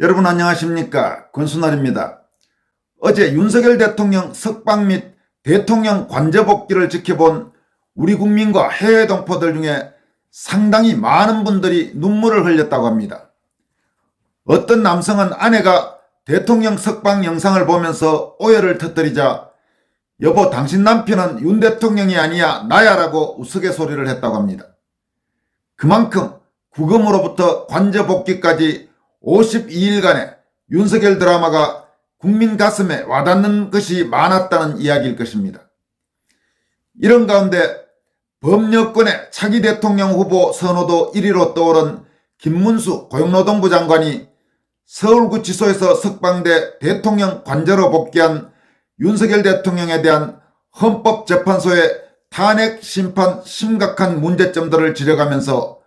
여러분 안녕하십니까? 권순월입니다. 어제 윤석열 대통령 석방 및 대통령 관저 복귀를 지켜본 우리 국민과 해외 동포들 중에 상당히 많은 분들이 눈물을 흘렸다고 합니다. 어떤 남성은 아내가 대통령 석방 영상을 보면서 오해를 터뜨리자 여보 당신 남편은 윤 대통령이 아니야 나야 라고 우스갯소리를 했다고 합니다. 그만큼 구금으로부터 관저 복귀까지 52일간의 윤석열 드라마가 국민 가슴에 와닿는 것이 많았다는 이야기일 것입니다. 이런 가운데 범여권의 차기 대통령 후보 선호도 1위로 떠오른 김문수 고용노동부 장관이 서울구치소에서 석방돼 대통령 관저로 복귀한 윤석열 대통령에 대한 헌법재판소의 탄핵 심판 심각한 문제점들을 지적하면서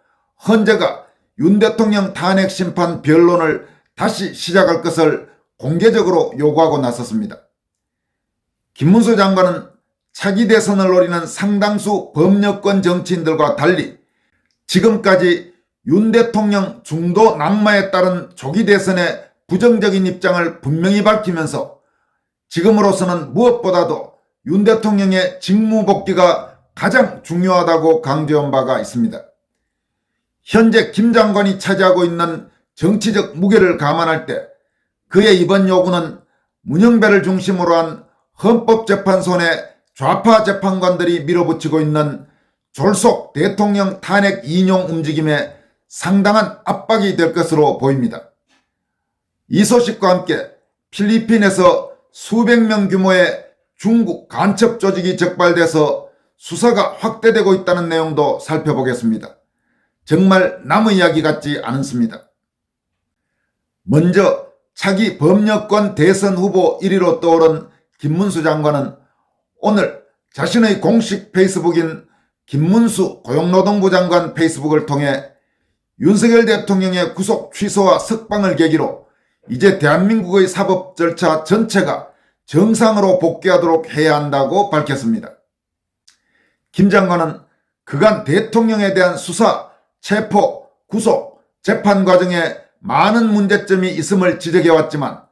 헌재가 윤 대통령 탄핵 심판 변론을 다시 시작할 것을 공개적으로 요구하고 나섰습니다. 김문수 장관은 차기 대선을 노리는 상당수 범여권 정치인들과 달리 지금까지 윤 대통령 중도 낙마에 따른 조기 대선의 부정적인 입장을 분명히 밝히면서 지금으로서는 무엇보다도 윤 대통령의 직무 복귀가 가장 중요하다고 강조한 바가 있습니다. 현재 김 장관이 차지하고 있는 정치적 무게를 감안할 때 그의 이번 요구는 문영배를 중심으로 한 헌법재판소 내 좌파 재판관들이 밀어붙이고 있는 졸속 대통령 탄핵 인용 움직임에 상당한 압박이 될 것으로 보입니다. 이 소식과 함께 필리핀에서 수백 명 규모의 중국 간첩 조직이 적발돼서 수사가 확대되고 있다는 내용도 살펴보겠습니다. 정말 남의 이야기 같지 않습니다. 먼저 차기 범여권 대선 후보 1위로 떠오른 김문수 장관은 오늘 자신의 공식 페이스북인 김문수 고용노동부 장관 페이스북을 통해 윤석열 대통령의 구속 취소와 석방을 계기로 이제 대한민국의 사법 절차 전체가 정상으로 복귀하도록 해야 한다고 밝혔습니다. 김 장관은 그간 대통령에 대한 수사, 체포, 구속, 재판 과정에 많은 문제점이 있음을 지적해왔지만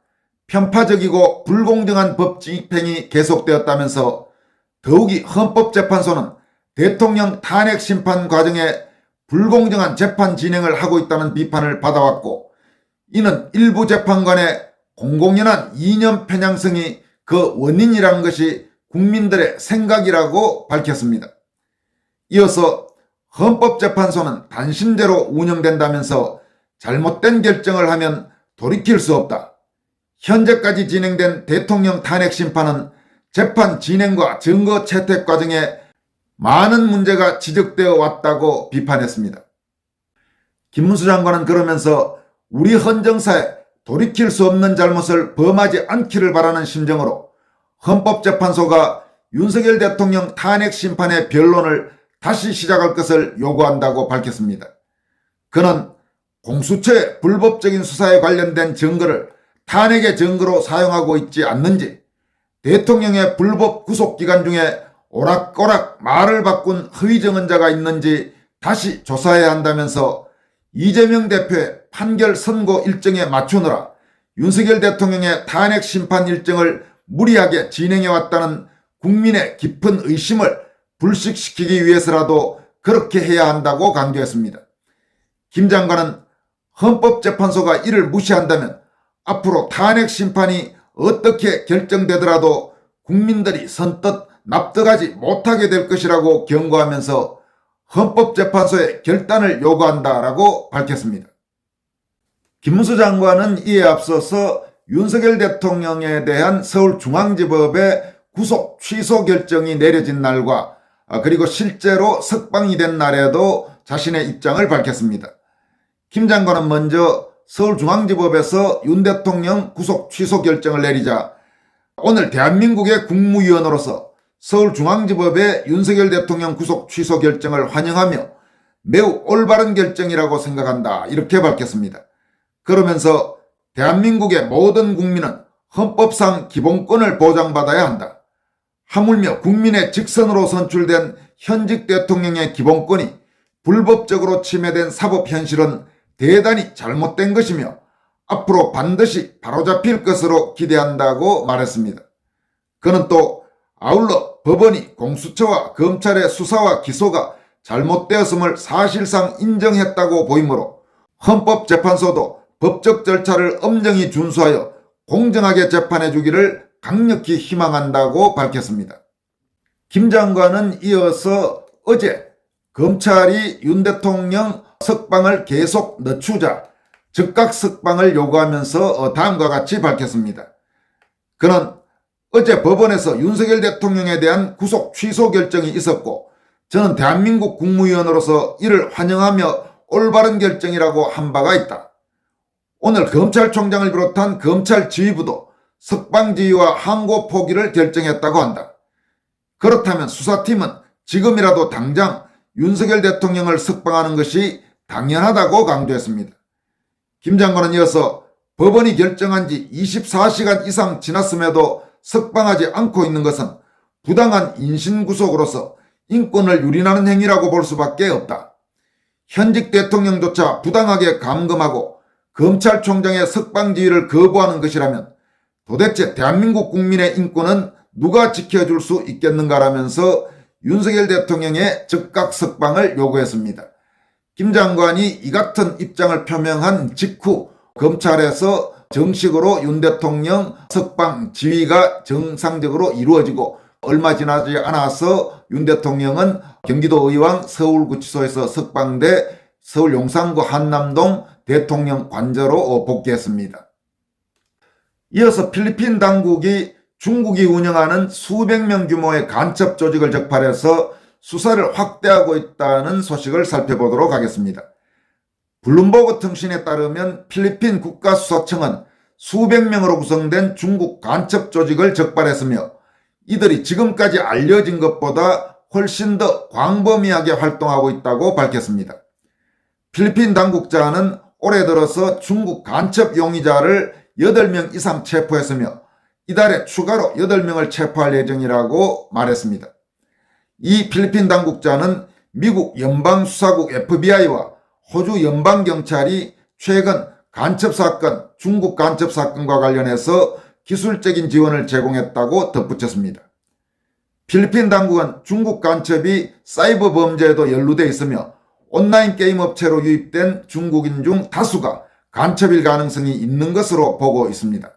편파적이고 불공정한 법 집행이 계속되었다면서 더욱이 헌법재판소는 대통령 탄핵 심판 과정에 불공정한 재판 진행을 하고 있다는 비판을 받아왔고 이는 일부 재판관의 공공연한 이념 편향성이 그 원인이라는 것이 국민들의 생각이라고 밝혔습니다. 이어서 헌법재판소는 단신제로 운영된다면서 잘못된 결정을 하면 돌이킬 수 없다. 현재까지 진행된 대통령 탄핵 심판은 재판 진행과 증거 채택 과정에 많은 문제가 지적되어 왔다고 비판했습니다. 김문수 장관은 그러면서 우리 헌정사에 돌이킬 수 없는 잘못을 범하지 않기를 바라는 심정으로 헌법재판소가 윤석열 대통령 탄핵 심판의 변론을 다시 시작할 것을 요구한다고 밝혔습니다. 그는 공수처의 불법적인 수사에 관련된 증거를 탄핵의 증거로 사용하고 있지 않는지, 대통령의 불법 구속기간 중에 오락가락 말을 바꾼 허위증언자가 있는지 다시 조사해야 한다면서 이재명 대표의 판결 선고 일정에 맞추느라 윤석열 대통령의 탄핵 심판 일정을 무리하게 진행해왔다는 국민의 깊은 의심을 불식시키기 위해서라도 그렇게 해야 한다고 강조했습니다. 김 장관은 헌법재판소가 이를 무시한다면 앞으로 탄핵 심판이 어떻게 결정되더라도 국민들이 선뜻 납득하지 못하게 될 것이라고 경고하면서 헌법재판소의 결단을 요구한다라고 밝혔습니다. 김문수 장관은 이에 앞서서 윤석열 대통령에 대한 서울중앙지법의 구속 취소 결정이 내려진 날과 그리고 실제로 석방이 된 날에도 자신의 입장을 밝혔습니다. 김 장관은 먼저 서울중앙지법에서 윤 대통령 구속 취소 결정을 내리자 오늘 대한민국의 국무위원으로서 서울중앙지법의 윤석열 대통령 구속 취소 결정을 환영하며 매우 올바른 결정이라고 생각한다 이렇게 밝혔습니다. 그러면서 대한민국의 모든 국민은 헌법상 기본권을 보장받아야 한다. 하물며 국민의 직선으로 선출된 현직 대통령의 기본권이 불법적으로 침해된 사법 현실은 대단히 잘못된 것이며 앞으로 반드시 바로잡힐 것으로 기대한다고 말했습니다. 그는 또 아울러 법원이 공수처와 검찰의 수사와 기소가 잘못되었음을 사실상 인정했다고 보이므로 헌법재판소도 법적 절차를 엄정히 준수하여 공정하게 재판해 주기를 강력히 희망한다고 밝혔습니다. 김 장관은 이어서 어제 검찰이 윤 대통령 석방을 계속 늦추자 즉각 석방을 요구하면서 다음과 같이 밝혔습니다. 그는 어제 법원에서 윤석열 대통령에 대한 구속 취소 결정이 있었고 저는 대한민국 국무위원으로서 이를 환영하며 올바른 결정이라고 한 바가 있다. 오늘 검찰총장을 비롯한 검찰 지휘부도 석방 지휘와 항고 포기를 결정했다고 한다. 그렇다면 수사팀은 지금이라도 당장 윤석열 대통령을 석방하는 것이 당연하다고 강조했습니다. 김 장관은 이어서 법원이 결정한 지 24시간 이상 지났음에도 석방하지 않고 있는 것은 부당한 인신구속으로서 인권을 유린하는 행위라고 볼 수밖에 없다. 현직 대통령조차 부당하게 감금하고 검찰총장의 석방 지휘를 거부하는 것이라면 도대체 대한민국 국민의 인권은 누가 지켜줄 수 있겠는가라면서 윤석열 대통령의 즉각 석방을 요구했습니다. 김 장관이 이 같은 입장을 표명한 직후 검찰에서 정식으로 윤 대통령 석방 지휘가 정상적으로 이루어지고 얼마 지나지 않아서 윤 대통령은 경기도 의왕 서울구치소에서 석방돼 서울 용산구 한남동 대통령 관저로 복귀했습니다. 이어서 필리핀 당국이 중국이 운영하는 수백 명 규모의 간첩 조직을 적발해서 수사를 확대하고 있다는 소식을 살펴보도록 하겠습니다. 블룸버그 통신에 따르면 필리핀 국가수사청은 수백 명으로 구성된 중국 간첩 조직을 적발했으며 이들이 지금까지 알려진 것보다 훨씬 더 광범위하게 활동하고 있다고 밝혔습니다. 필리핀 당국자는 올해 들어서 중국 간첩 용의자를 8명 이상 체포했으며 이달에 추가로 8명을 체포할 예정이라고 말했습니다. 이 필리핀 당국자는 미국 연방수사국 FBI와 호주 연방경찰이 최근 간첩사건, 중국 간첩사건과 관련해서 기술적인 지원을 제공했다고 덧붙였습니다. 필리핀 당국은 중국 간첩이 사이버 범죄에도 연루돼 있으며 온라인 게임 업체로 유입된 중국인 중 다수가 간첩일 가능성이 있는 것으로 보고 있습니다.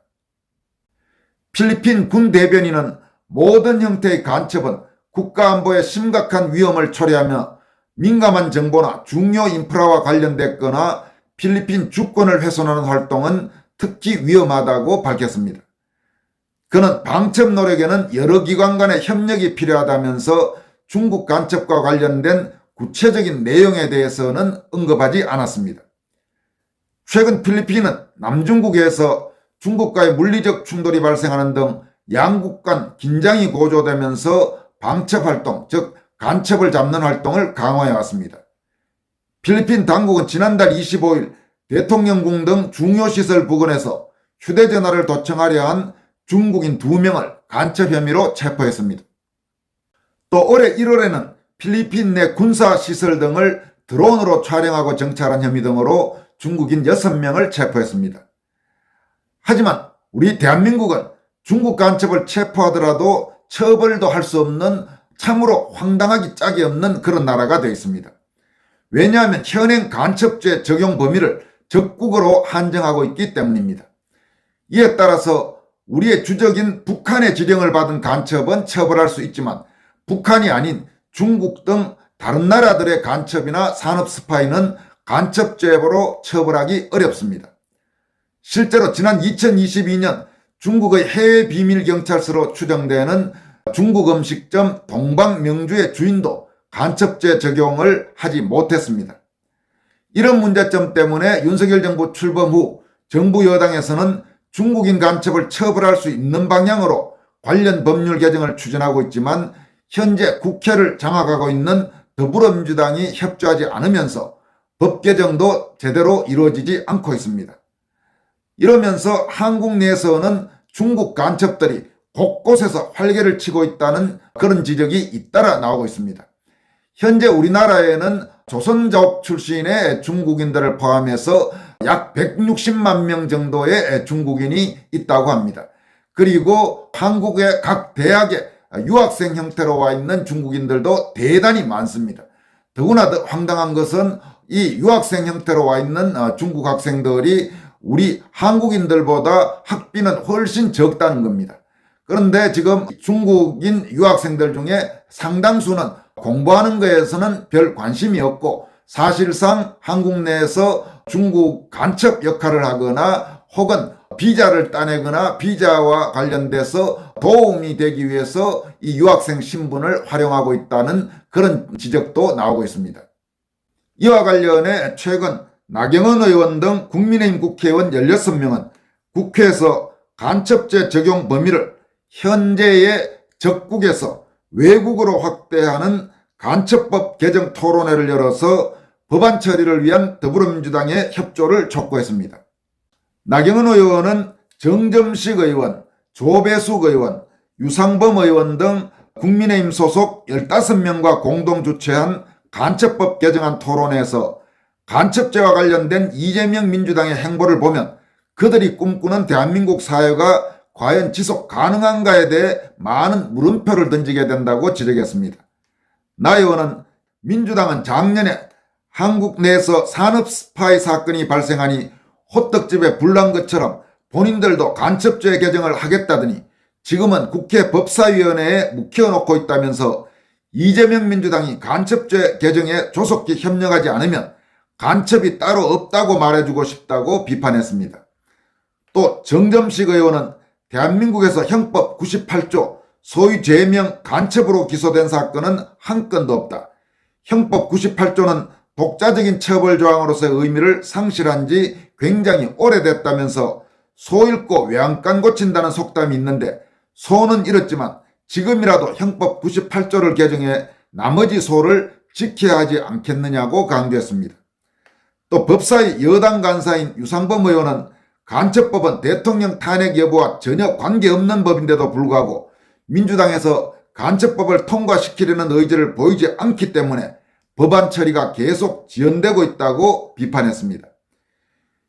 필리핀 군 대변인은 모든 형태의 간첩은 국가안보에 심각한 위험을 초래하며 민감한 정보나 중요 인프라와 관련됐거나 필리핀 주권을 훼손하는 활동은 특히 위험하다고 밝혔습니다. 그는 방첩 노력에는 여러 기관 간의 협력이 필요하다면서 중국 간첩과 관련된 구체적인 내용에 대해서는 언급하지 않았습니다. 최근 필리핀은 남중국해에서 중국과의 물리적 충돌이 발생하는 등 양국 간 긴장이 고조되면서 방첩활동, 즉 간첩을 잡는 활동을 강화해왔습니다. 필리핀 당국은 지난달 25일 대통령궁 등 중요시설 부근에서 휴대전화를 도청하려 한 중국인 2명을 간첩 혐의로 체포했습니다. 또 올해 1월에는 필리핀 내 군사시설 등을 드론으로 촬영하고 정찰한 혐의 등으로 중국인 6명을 체포했습니다. 하지만 우리 대한민국은 중국 간첩을 체포하더라도 처벌도 할 수 없는 참으로 황당하기 짝이 없는 그런 나라가 되어 있습니다. 왜냐하면 현행 간첩죄 적용 범위를 적국으로 한정하고 있기 때문입니다. 이에 따라서 우리의 주적인 북한의 지령을 받은 간첩은 처벌할 수 있지만 북한이 아닌 중국 등 다른 나라들의 간첩이나 산업 스파이는 간첩죄로 처벌하기 어렵습니다. 실제로 지난 2022년 중국의 해외 비밀경찰서로 추정되는 중국 음식점 동방명주의 주인도 간첩죄 적용을 하지 못했습니다. 이런 문제점 때문에 윤석열 정부 출범 후 정부 여당에서는 중국인 간첩을 처벌할 수 있는 방향으로 관련 법률 개정을 추진하고 있지만 현재 국회를 장악하고 있는 더불어민주당이 협조하지 않으면서 법 개정도 제대로 이루어지지 않고 있습니다. 이러면서 한국 내에서는 중국 간첩들이 곳곳에서 활개를 치고 있다는 그런 지적이 잇따라 나오고 있습니다. 현재 우리나라에는 조선족 출신의 중국인들을 포함해서 약 160만 명 정도의 중국인이 있다고 합니다. 그리고 한국의 각 대학에 유학생 형태로 와 있는 중국인들도 대단히 많습니다. 더구나 더 황당한 것은 이 유학생 형태로 와 있는 중국 학생들이 우리 한국인들보다 학비는 훨씬 적다는 겁니다. 그런데 지금 중국인 유학생들 중에 상당수는 공부하는 것에서는 별 관심이 없고 사실상 한국 내에서 중국 간첩 역할을 하거나 혹은 비자를 따내거나 비자와 관련돼서 도움이 되기 위해서 이 유학생 신분을 활용하고 있다는 그런 지적도 나오고 있습니다. 이와 관련해 최근 나경원 의원 등 국민의힘 국회의원 16명은 국회에서 간첩죄 적용 범위를 현재의 적국에서 외국으로 확대하는 간첩법 개정 토론회를 열어서 법안 처리를 위한 더불어민주당의 협조를 촉구했습니다. 나경원 의원은 정점식 의원, 조배숙 의원, 유상범 의원 등 국민의힘 소속 15명과 공동 주최한 간첩법 개정안 토론회에서 간첩죄와 관련된 이재명 민주당의 행보를 보면 그들이 꿈꾸는 대한민국 사회가 과연 지속 가능한가에 대해 많은 물음표를 던지게 된다고 지적했습니다. 나 의원은 민주당은 작년에 한국 내에서 산업 스파이 사건이 발생하니 호떡집에 불 난 것처럼 본인들도 간첩죄 개정을 하겠다더니 지금은 국회 법사위원회에 묵혀놓고 있다면서 이재명 민주당이 간첩죄 개정에 조속히 협력하지 않으면 간첩이 따로 없다고 말해주고 싶다고 비판했습니다. 또 정점식 의원은 대한민국에서 형법 98조 소위 죄명 간첩으로 기소된 사건은 한 건도 없다. 형법 98조는 독자적인 처벌 조항으로서의 의미를 상실한 지 굉장히 오래됐다면서 소 잃고 외양간 고친다는 속담이 있는데 소는 잃었지만 지금이라도 형법 98조를 개정해 나머지 소를 지켜야 하지 않겠느냐고 강조했습니다. 또 법사위 여당 간사인 유상범 의원은 간첩법은 대통령 탄핵 여부와 전혀 관계없는 법인데도 불구하고 민주당에서 간첩법을 통과시키려는 의지를 보이지 않기 때문에 법안 처리가 계속 지연되고 있다고 비판했습니다.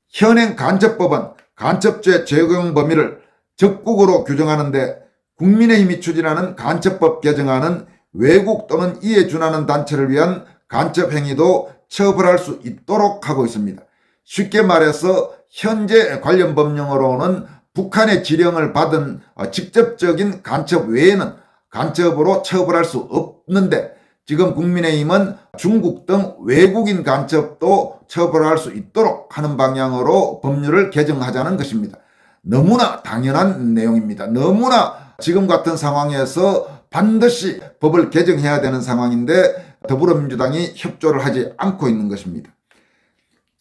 현행 간첩법은 간첩죄 적용 범위를 적국으로 규정하는데 국민의힘이 추진하는 간첩법 개정안은 외국 또는 이에 준하는 단체를 위한 간첩 행위도 처벌할 수 있도록 하고 있습니다. 쉽게 말해서 현재 관련 법령으로는 북한의 지령을 받은 직접적인 간첩 외에는 간첩으로 처벌할 수 없는데 지금 국민의힘은 중국 등 외국인 간첩도 처벌할 수 있도록 하는 방향으로 법률을 개정하자는 것입니다. 너무나 당연한 내용입니다. 너무나 지금 같은 상황에서 반드시 법을 개정해야 되는 상황인데 더불어민주당이 협조를 하지 않고 있는 것입니다.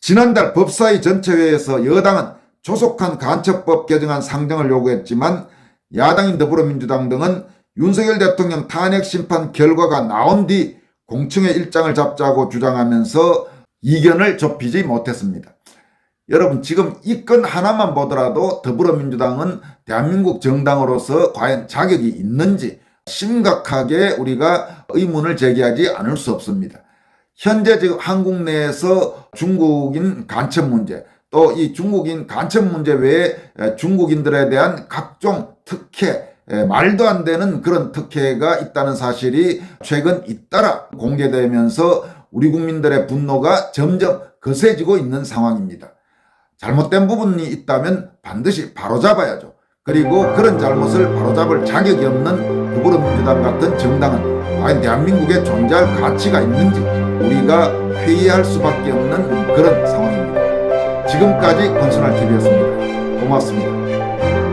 지난달 법사위 전체회의에서 여당은 조속한 간첩법 개정안 상정을 요구했지만 야당인 더불어민주당 등은 윤석열 대통령 탄핵 심판 결과가 나온 뒤 공청회 일정을 잡자고 주장하면서 이견을 좁히지 못했습니다. 여러분 지금 이 건 하나만 보더라도 더불어민주당은 대한민국 정당으로서 과연 자격이 있는지 심각하게 우리가 의문을 제기하지 않을 수 없습니다. 현재 지금 한국 내에서 중국인 간첩 문제 또 이 중국인 간첩 문제 외에 중국인들에 대한 각종 특혜 말도 안 되는 그런 특혜가 있다는 사실이 최근 잇따라 공개되면서 우리 국민들의 분노가 점점 거세지고 있는 상황입니다. 잘못된 부분이 있다면 반드시 바로잡아야죠. 그리고 그런 잘못을 바로잡을 자격이 없는 더불어민주당 같은 정당은 과연 대한민국에 존재할 가치가 있는지 우리가 회의할 수밖에 없는 그런 상황입니다. 지금까지 권순할TV였습니다. 고맙습니다.